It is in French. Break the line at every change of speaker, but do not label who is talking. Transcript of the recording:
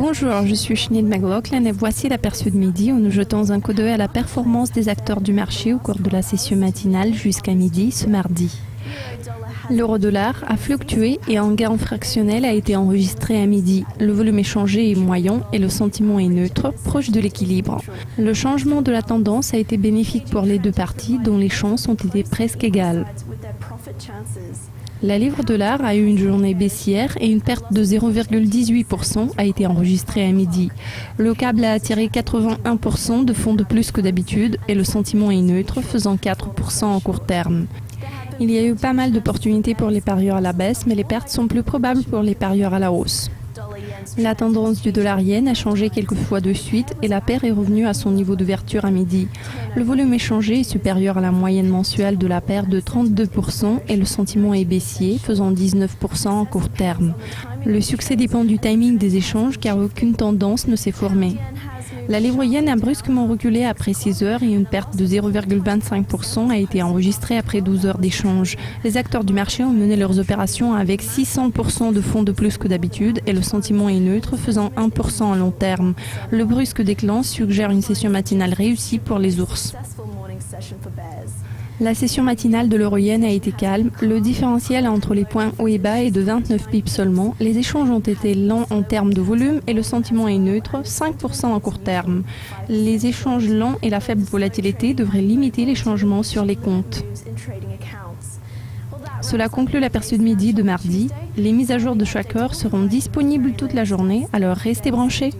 Bonjour, je suis Sinead McLaughlin et voici l'aperçu de midi où nous jetons un coup d'œil à la performance des acteurs du marché au cours de la session matinale jusqu'à midi ce mardi. L'euro-dollar a fluctué et un gain fractionnel a été enregistré à midi. Le volume échangé est moyen et le sentiment est neutre, proche de l'équilibre. Le changement de la tendance a été bénéfique pour les deux parties dont les chances ont été presque égales. La livre-dollar a eu une journée baissière et une perte de 0,18% a été enregistrée à midi. Le câble a attiré 81% de fonds de plus que d'habitude et le sentiment est neutre, faisant 4% en court terme. Il y a eu pas mal d'opportunités pour les parieurs à la baisse, mais les pertes sont plus probables pour les parieurs à la hausse. La tendance du dollar-yen a changé quelques fois de suite et la paire est revenue à son niveau d'ouverture à midi. Le volume échangé est supérieur à la moyenne mensuelle de la paire de 32% et le sentiment est baissier, faisant 19% en court terme. Le succès dépend du timing des échanges car aucune tendance ne s'est formée. La livre yen a brusquement reculé après 6 heures et une perte de 0,25% a été enregistrée après 12 heures d'échange. Les acteurs du marché ont mené leurs opérations avec 600% de fonds de plus que d'habitude et le sentiment est neutre, faisant 1% à long terme. Le brusque déclin suggère une session matinale réussie pour les ours. La session matinale de l'euro-yen a été calme. Le différentiel entre les points haut et bas est de 29 pips seulement. Les échanges ont été lents en termes de volume et le sentiment est neutre, 5% en court terme. Les échanges lents et la faible volatilité devraient limiter les changements sur les comptes. Cela conclut l'aperçu de midi de mardi. Les mises à jour de chaque heure seront disponibles toute la journée, alors restez branchés.